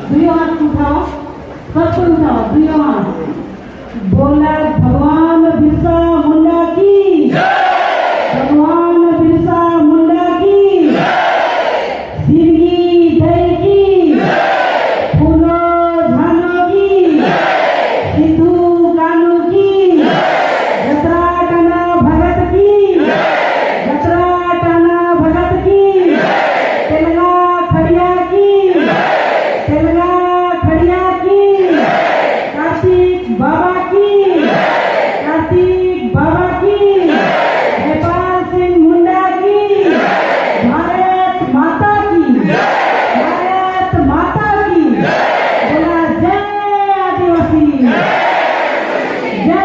दुयो हाथ उठाओ, सबको उठाओ, दुयो हाथ। बोला भगवान बिरसा मुंडा की, भगवान बिरसा मुंडा की, सिरगी दई की, फूलो झानो की, सिद्धू कानू की, जतरा टाना भगत की, जतरा टाना भगत की, तेलगा खड़िया की, तेलगा खड़िया की, कार्तिक बाबा की, कार्तिक बाबा की, नेपाल सिंह मुंडा की, भारत माता की, भारत माता की। बोला जय आदिवासी, जय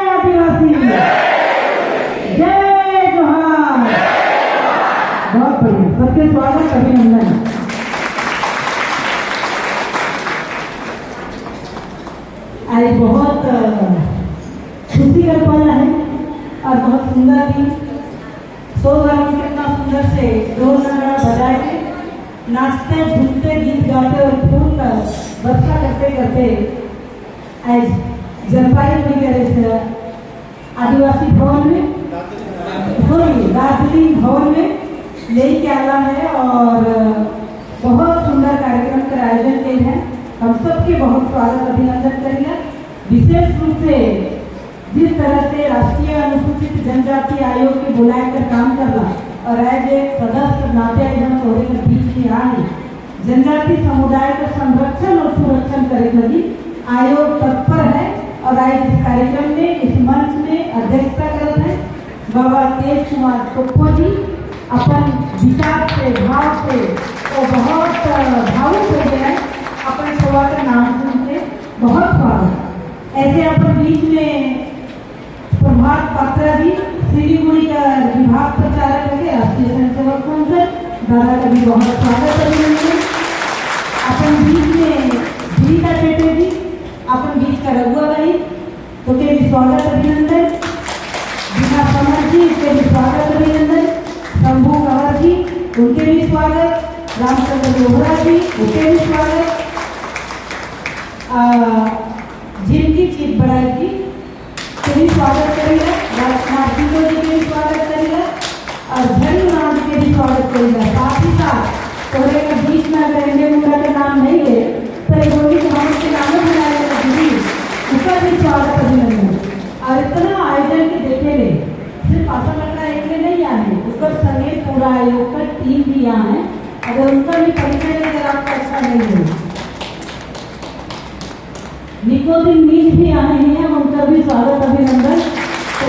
आदिवासी, जय जोहार। बहुत बढ़िया, सबके स्वागत, अभिनंदन। आज बहुत खुशी का पल है और बहुत सुंदर भी। सो गाँव कितना सुंदर से ढोल नगाड़ा बजा के नाचते झूमते गीत गाते और फूल वर्षा करते करते आज जलपाईगुड़ी के आदिवासी भवन में, दार्जिलिंग भवन में लेके आना है और बहुत सुंदर कार्यक्रम का आयोजन किया है। हम सबके बहुत स्वागत, अभिनंदन करेंगे। विशेष रूप से जिस तरह से राष्ट्रीय अनुसूचित जनजाति आयोग के बुलाकर काम करना और आज एक सदस्य नाते होने के बीच में आए जनजाति समुदाय का संरक्षण और सुरक्षण करे लगी आयोग तत्पर है और आज इस कार्यक्रम में, इस मंच में अध्यक्षता करते हैं बाबा तेज कुमार टोप्पो जी। अपन विचार से, भाव से और बहुत भावुक हो गए हैं अपन सभा का नाम सुनते, बहुत स्वागत। ऐसे अपन बीच में प्रभात पात्रा जी, सिलीगुड़ी का विभाग प्रचारक है, राष्ट्रीय स्वयंसेवक संसद, दादा का भी बहुत स्वागत है। अपन बीच में जीविका चेटे जी, अपन बीच का रघुआ भाई, तो के भी स्वागत, अभिनंदन। बिना समर जी, इसके भी स्वागत, अभिनंदन। शंभू कंवर जी, उनके भी स्वागत। रामचंद्र लोहरा जी, उनके भी स्वागत। जिनकी चीफ बड़ाई जी के भी स्वागत करेगा, नारसिंह जी के भी स्वागत करेगा और धन्यवाद के भी स्वागत करेगा। साथ ही साथ थोड़े के बीच में अगर इंडिया मुंडा का नाम नहीं है तो बोली कि हम उसके नाम बनाएगा दीदी, उसका भी स्वागत, अभिनंदन। और इतना आयोजन के देखे गए, सिर्फ आशा लड़का एक में नहीं आए, उसका समेत पूरा आयोग का टीम भी यहाँ है। अगर उनका भी परिचय अगर आपका अच्छा नहीं है, निकोदिन मीन भी आए हैं, उनका भी स्वागत, अभिनंदन। तो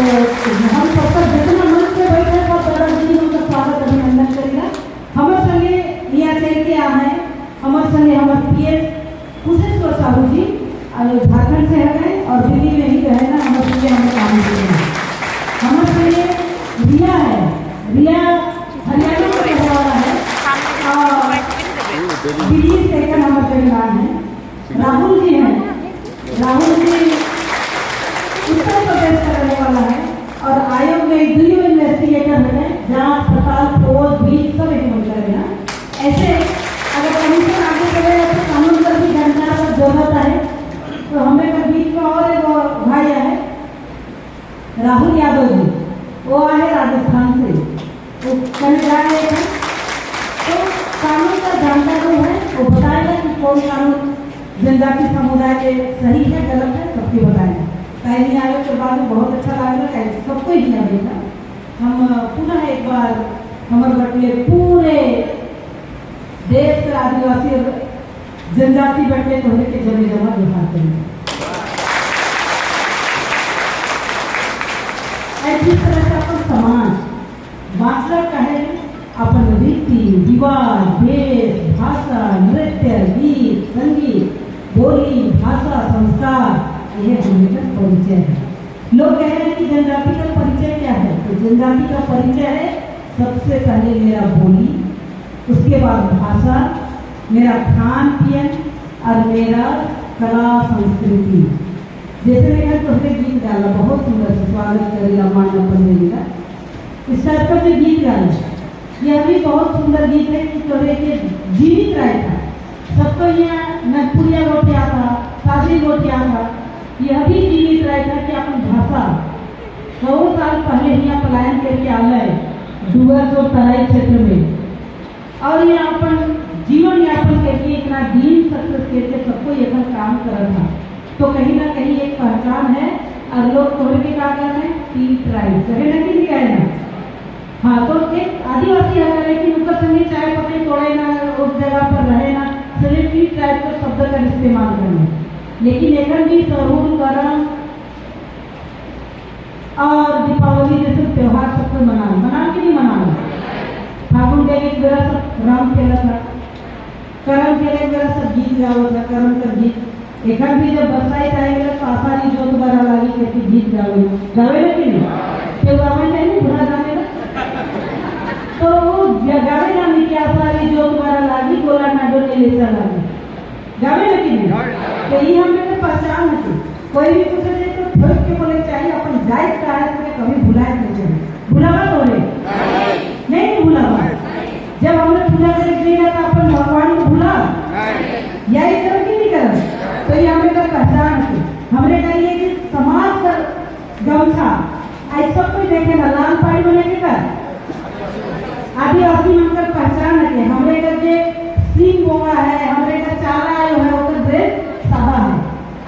हम सबका जितना मन से बैठे था दादाजी उनका स्वागत, अभिनंदन करेगा। हमारे संगे यहाँ चल के आ है, हमारे संगे हमारे पीएस कुशेश्वर साहू जी झारखंड से है और दिल्ली में ही रहे ना, हमारे संगे हमें काम किए हैं। हमारे संगे रिया है, रिया हरियाणा का रहने वाला है और दिल्ली सेकंड हमारे संगे नाम है। राहुल जी हैं, राहुल जी उत्तर प्रदेश का रहने वाला है और आयोग में दुयो इन्वेस्टिगेटर है, जांच पड़ताल खोज बीच सब एक मिलकर है। ऐसे अगर कमीशन आगे चलेगा तो कानून पर भी जानकारी की जरूरत है। तो हमें का बीच में और एक भाई है राहुल यादव जी, वो आए राजस्थान से, वो कल जा रहे हैं। तो कानून का जानकारी है, वो बताएगा कि कौन कानून जनजाति समुदाय के सही है गलत है, सबके बताएंगे। कायनी आयोग के बाद में बहुत अच्छा लग रहा है, सबको ही किया देखा। हम पुनः एक बार हमारे बटले पूरे देश के आदिवासी जनजाति बटले को के जमे जमा दिखाते हैं। ऐसी तरह से अपन समाज बांचना कहे, अपन रीति रिवाज, वेश, भाषा, नृत्य, गीत, संगीत, बोली, भाषा, संस्कार, यह हमारा परिचय है। लोग कह रहे हैं कि जनजाति का परिचय क्या है, तो जनजाति का परिचय है सबसे पहले मेरा बोली, उसके बाद भाषा, मेरा खान पीन और मेरा कला संस्कृति। जैसे मैं घर पहले गीत गाना बहुत सुंदर से स्वागत करेगा मानव पंडित का, इस टाइप का जो गीत गाना यह भी बहुत सुंदर गीत है कि तोरे के जीवित राय था सबको यहाँ नगपुरिया गोटिया था, सादरी गोटिया था, यह भी जीवित रहता कि अपन भाषा 100 साल पहले यहाँ पलायन करके आल है डूअर और तराई क्षेत्र में, और यहाँ अपन जीवन यापन करके इतना दीन सक्सेस करके सबको यहाँ काम कर था। तो कहीं ना कहीं एक पहचान है, और लोग तोड़ के क्या कर रहे हैं, 3 ट्राइब कहे ना कि है ना। हाँ, तो एक आदिवासी है लेकिन उनका संगे चाय पकड़े तोड़े ना, उस जगह पर रहे ना, सिर्फ 3 ट्राइब का शब्द का इस्तेमाल करना। लेकिन एक भी सहूल करम और दीपावली जैसे त्योहार सबको मना कि नहीं मनाना। फागुन के एक बेरा सब राम खेला था, करम के एक बेरा सब गीत गाओ था, करम का गीत। एक भी जब बरसाइत आएगा तो आसानी जोत बरा लागी करके गीत गावे गावे ना कि नहीं, क्यों गावे नहीं बुरा गावे ना, तो वो गावे ना कि आसानी जोत बरा लागी बोला ना जो ले चला गावे ना कि नहीं। तो ये हम लोग पहचान है। कोई भी पूछे जाए तो ठोक के बोले चाहिए अपन जायज का है, तो कभी भुलाए नहीं चाहिए। भुलावा तो नहीं भुलावा। जब हमने पूजा करके दिया था अपन भगवान को भुला यही करो कि नहीं करो। तो ये हमें का पहचान है। हमने कहा ये कि समाज का गमछा आज सब कोई देखे ना, लाल पाड़ी बने के कर आदिवासी मनकर पहचान है। हमरे का जे सिंह बोगा है, हमरे का चारा है, वो का ड्रेस सादा है।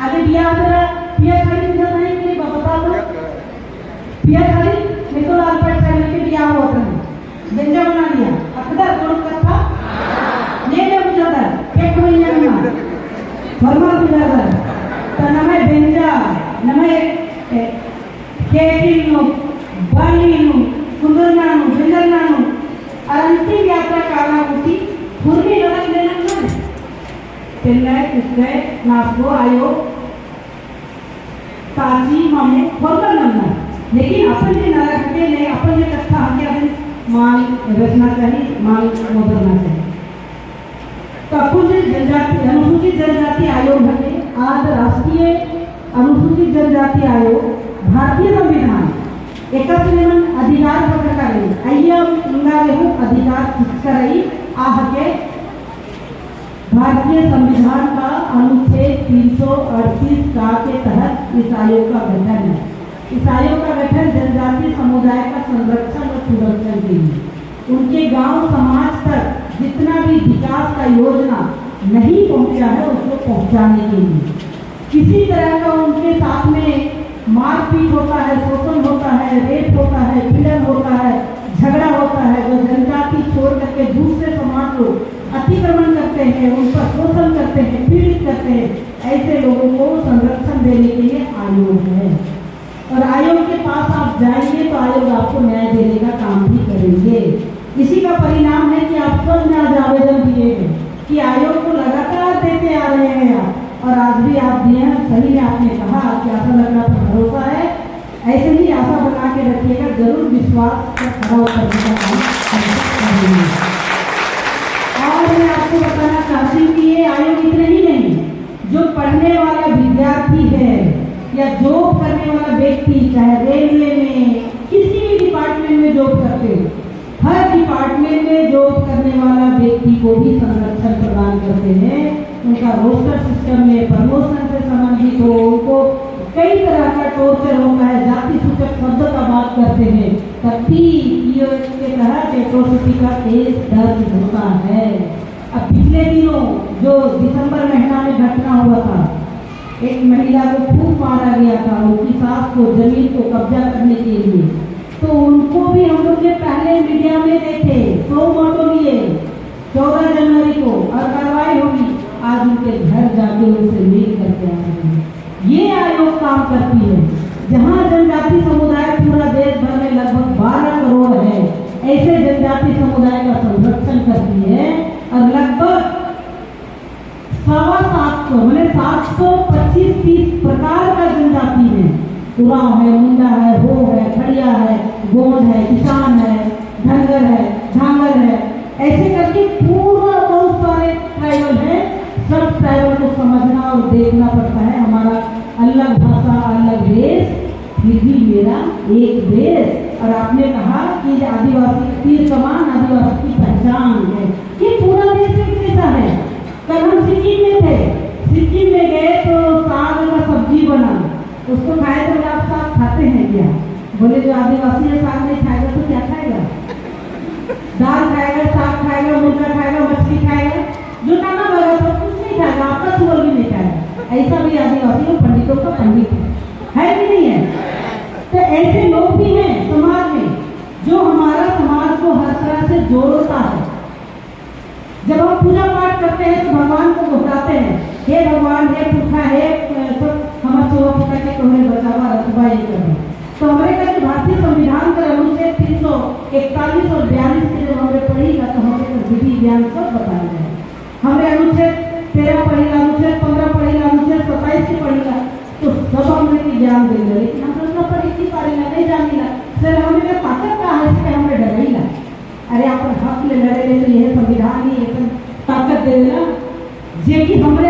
आगे बिया तेरा पिया खाली बिना नहीं कि बता दो पिया खाली नहीं तो लाल पाड़ी पहन के बिया हुआ था, गंजा बना लिया अकदर कौन करता ये ले बुझाता एक महीने में फरमा बुझाता तो नमे बेंजा नमे केटिनु बालीनु कुंदरनानु बिंदरनानु अंतिम यात्रा काला होती पूर्वी लड़क लेना ना पेल्ले किसके नापो आयो काची मामे फरमा नमना। लेकिन अपन जे नरक के नहीं, अपन जे कथा हमके अपन मान रचना चाहिए, मान बदलना चाहिए। तो अनुसूचित जनजाति आयोग है आज राष्ट्रीय अनुसूचित जनजाति आयोग भारतीय संविधान एकस्मिन् अधिकार प्रकटकारी अय्यम उंगालेहु अधिकार किसकरई आहके भारतीय संविधान का अनुच्छेद 338 का के तहत इस आयोग का गठन है। इस आयोग का गठन जनजातीय समुदाय का संरक्षण और सुरक्षण के लिए उनके गांव समाज तक जितना भी विकास का योजना नहीं पहुंचा है उसको पहुंचाने के लिए। किसी तरह का उनके साथ में मारपीट होता है, शोषण होता है, रेप होता है, पीड़न होता है, झगड़ा होता है, जो जनजाति छोड़ करके दूसरे समाज को अतिक्रमण करते हैं, उन पर शोषण करते हैं, पीड़ित करते हैं, ऐसे लोगों को संरक्षण देने के लिए आयोग है। और आयोग के पास आप जाएंगे तो आयोग आपको न्याय देने का काम भी करेंगे। इसी का परिणाम है कि आप सब में आज आवेदन दिए हैं कि आयोग को लगातार देते आ रहे हैं आप, और आज भी आप दिए हैं। सही में आपने कहा कि आशा लगना पर भरोसा है, ऐसे ही आशा बना के रखिएगा, जरूर विश्वास का खड़ा करने का काम करेंगे। और मैं आपको बताना चाहती हूँ कि ये आयोग इतने ही नहीं, जो पढ़ने वाला विद्यार्थी है या जॉब करने वाला व्यक्ति, चाहे रेलवे में किसी भी डिपार्टमेंट में जॉब करते हैं, हर डिपार्टमेंट में जॉब करने वाला व्यक्ति को भी संरक्षण प्रदान करते हैं। उनका रोस्टर सिस्टम में प्रमोशन से संबंधित हो, उनको कई तरह का टॉर्चर होता है, जाति सूचक शब्द का बात करते हैं, तब भी के तहत एट्रोसिटी का केस दर्ज होता है। अब पिछले दिनों जो दिसंबर महीना में घटना हुआ था, एक महिला को खूब मारा गया था उनकी सास को जमीन को कब्जा करने के लिए, तो उनको भी हम लोग ने पहले मीडिया में देखे 100 फोटो लिए 14 जनवरी को, और कार्रवाई होगी। आज उनके घर जाके उनसे मिल करके आ रहे हैं। ये आयोग काम करती है। जहाँ जनजाति समुदाय पूरा देश भर में लगभग 12 करोड़ है, ऐसे जनजाति समुदाय का संरक्षण करती है। और लगभग 750 मैंने 725-30 प्रकार का जनजाति है। उराव है, मुंडा है, हो है, खड़िया है, गोंड है, किसान है, धनगर है, झांगर है, ऐसे करके पूरा बहुत सारे ट्राइबल है। सब ट्राइबल को समझना और देखना पड़ता है। हमारा अलग भाषा, अलग देश, फिर भी मेरा एक देश। और आपने कहा कि आदिवासी तीर कमान आदिवासी की पहचान है। ये पूरा देश एक जैसा है, कल हम सिक्किम में थे, सिक्किम में गए तो साग का सब्जी बना, उसको खाए तो आप साग खाते हैं क्या? बोले जो आदिवासी है साग नहीं खाएगा तो क्या खाएगा? दाल खाएगा, साग खाएगा, मुर्गा खाएगा, मछली खाएगा, जो खाना होगा तो कुछ नहीं खाएगा, आपका सुअर भी नहीं खाएगा। ऐसा भी आदिवासी पंडितों का पंडित है कि नहीं है? तो ऐसे लोग भी हैं समाज में जो हमारा समाज को हर तरह से जोड़ता है। जब हम पूजा पाठ करते हैं तो भगवान को दोहराते हैं, हे भगवान, हे पुरखा, हे हमारे चौवा पुता के तुम्हें बचावा रखवा ये करें। तो हमारे का जो भारतीय संविधान का अनुच्छेद 341 और 42 के जब हमने पढ़ी तो हमें विधि ज्ञान सब बताया गया। हमने अनुच्छेद 13 पढ़ेगा, अनुच्छेद 15 पढ़ेगा, अनुच्छेद 27 की पढ़ेगा, तो सब हमने ज्ञान देगा, लेकिन हम लोग पढ़ी नहीं पढ़ेगा, नहीं जानेगा, सर हमें ताकत का है इसलिए हमें डरेगा। अरे आप हक ले लड़े तो यह संविधान ही ये ताकत दे देना जे कि हमारे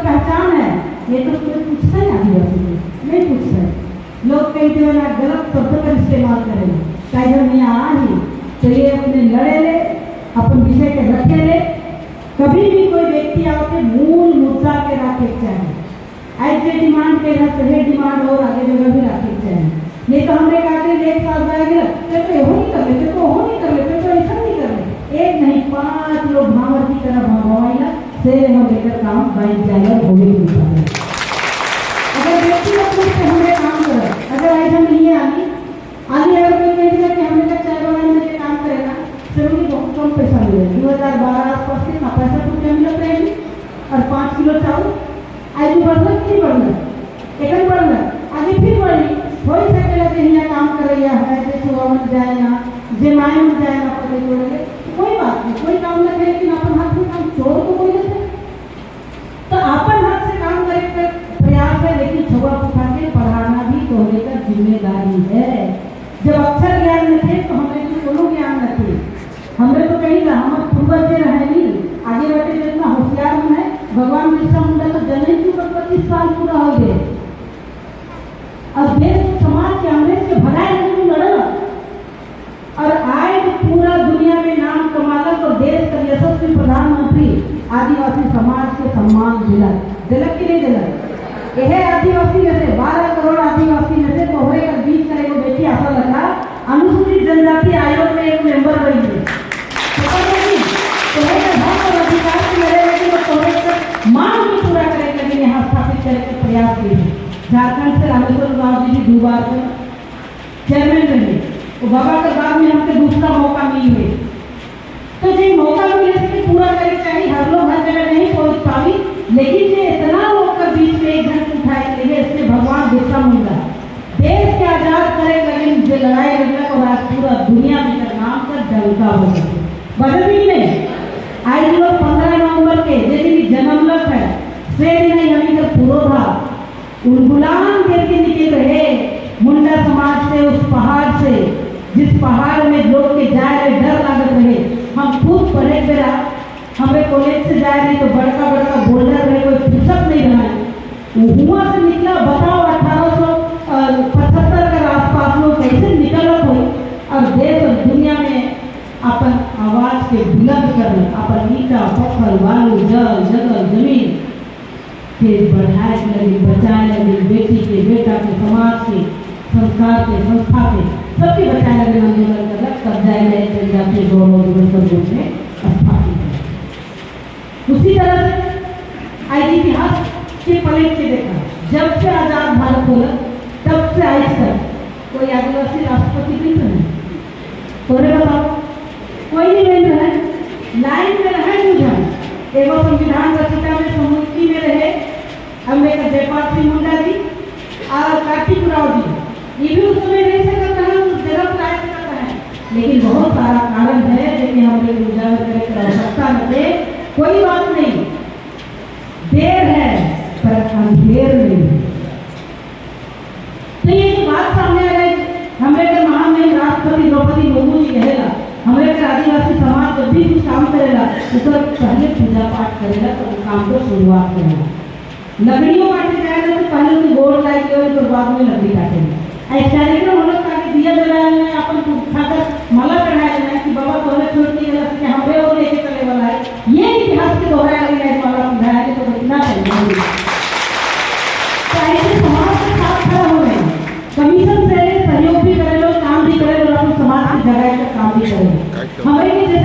पहचान है। ये तो कोई पूछता है आदिवासी नहीं पूछता है, लोग कई जो है गलत शब्द का इस्तेमाल करेंगे, चाहे हम यहाँ आ ही तो ये अपने लड़े ले, अपन विषय के रखे ले, कभी भी कोई व्यक्ति आके मूल मुद्दा के रखे चाहे आज जो डिमांड के रहे डिमांड और आगे जगह भी रखे चाहे। नहीं तो हमने कहा कि एक साल जाएगा तो हो नहीं कर लेते, तो हो नहीं कर लेते, तो ऐसा नहीं कर लेते, एक नहीं 5 लोग भावर की तरह भावाएगा से हम लेकर काम बाइक जाएगा हो भी नहीं पाएगा। अगर व्यक्तिगत रूप से हमें काम करें, अगर ऐसा नहीं है आगे अगर कोई कहेगा कि हमने का चाय बनाने में काम करेगा फिर उन्हें बहुत कम पैसा मिलेगा। 2012 आसपास कितना पैसा रुपया मिलता रहेगी और 5 किलो चावल आज बढ़ना नहीं बढ़ना, एक बढ़ना आगे फिर बढ़ी हो ही सकेगा कि यहाँ काम कर रही है जैसे मत जाए ना जे माए मत जाए ना पता जोड़ेंगे, कोई बात नहीं, कोई काम न करे, लेकिन अपन हाथ में काम छोड़ तो कोई नहीं। तो अपन हाथ से काम करे का प्रयास है, लेकिन छोड़ा उठा के पढ़ाना भी तो का जिम्मेदारी है। जब अक्षर ज्ञान में थे तो हमें तो कोनो ज्ञान न थे, हमने तो कहीं ना हमारे पूर्वज रहे नहीं आगे बैठे जितना होशियार मन है। भगवान बिरसा मुंडा तो जन्म की 25 साल पूरा हो गए और देश समाज के अंग्रेज के भगाए नहीं लड़ा और आज पूरा दुनिया में नाम कमाला तो देश का यशस्वी प्रधानमंत्री आदिवासी समाज के सम्मान दिलक की नहीं दिलक। यह आदिवासी में से 12 करोड़ आदिवासी में से तोहरे का बीच करे को बेटी आशा लगा अनुसूचित जनजाति आयोग में एक मेंबर बनी है। तोहरे का हक और अधिकार से लड़े, लेकिन वो तोहरे का मांग भी पूरा करे लेकिन यहाँ स्थापित करने के प्रयास किए। झारखंड से रामेश्वर राव जी 2 बार चेयरमैन बने, तो बाबा के बाद में हमको दूसरा मौका मिली है। तो जो मौका मिले से पूरा करे चाहिए, हर लोग हर जगह नहीं पहुंच पावी, लेकिन ये इतना लोग का बीच में एक घंटे उठाए के लिए इससे भगवान बिरसा मुंडा देश के आजाद करे, लेकिन जो लड़ाई लड़ना और आज पूरा दुनिया में नाम का डंका हो गया बदली में। आज लोग 15 नवंबर के यदि जन्मलक है से नहीं हमें का पूरा उलगुलान करके निकल रहे मुंडा समाज से, उस पहाड़ से जिस पहाड़ में लोग के जाए डर लागत रहे। हम खुद पढ़े बेरा हमें कॉलेज से जाए नहीं तो बड़का बड़का बोल्डर रहे, कोई फुर्सत नहीं रहा, हुआ से निकला। बताओ 1875 के आसपास लोग कैसे निकल हो और देश और दुनिया में अपन आवाज के बुलंद कर अपन ईटा पत्थर बालू जल जगह जमीन के बढ़ाए लगे, बचाए लगे, बेटी के बेटा के समाज के संस्कार के संस्था के सबके बचाए लगे आंदोलन कर तब जाए जनजातीय गौरव दिवस के रूप में स्थापित है। उसी तरह से आज इतिहास के पलट के देखा, जब से आजाद भारत हुआ तब से आज तक कोई आदिवासी राष्ट्रपति नहीं बने। तोरे बताओ कोई नहीं बन रहा है, लाइन में रहे बुझा एवं संविधान रचिता में समिति में रहे अम्बेडकर जयपाल सिंह मुंडा जी और कार्तिक राव जी, ये भी उस समय नहीं सकता है, उस जगह पर आए सकता है, लेकिन बहुत सारा कारण है जिन्हें हम लोग उजागर करने की आवश्यकता है। कोई बात नहीं, देर है पर अंधेर नहीं है। तो ये जो बात सामने आ रही हमारे महामहिम राष्ट्रपति द्रौपदी मुर्मू जी कहेगा हमारे आदिवासी समाज जब भी कुछ काम करेगा उसका पहले पूजा पाठ करेगा तो वो काम को शुरुआत करेगा। लकड़ियों काटे जाएगा तो पहले उसको गोड़ लाएंगे और तो बाद में लकड़ी काटेंगे। ऐसा कार्यक्रम हम लोग ताकि दिया जलाना है अपन खाकर माला चढ़ाया जाए कि बाबा पहले छोड़ दिए हमारे और लेके चले वाला है। ये इतिहास के दोहराया गया है माला जगाए का काम भी करेंगे। हमारे लिए जैसे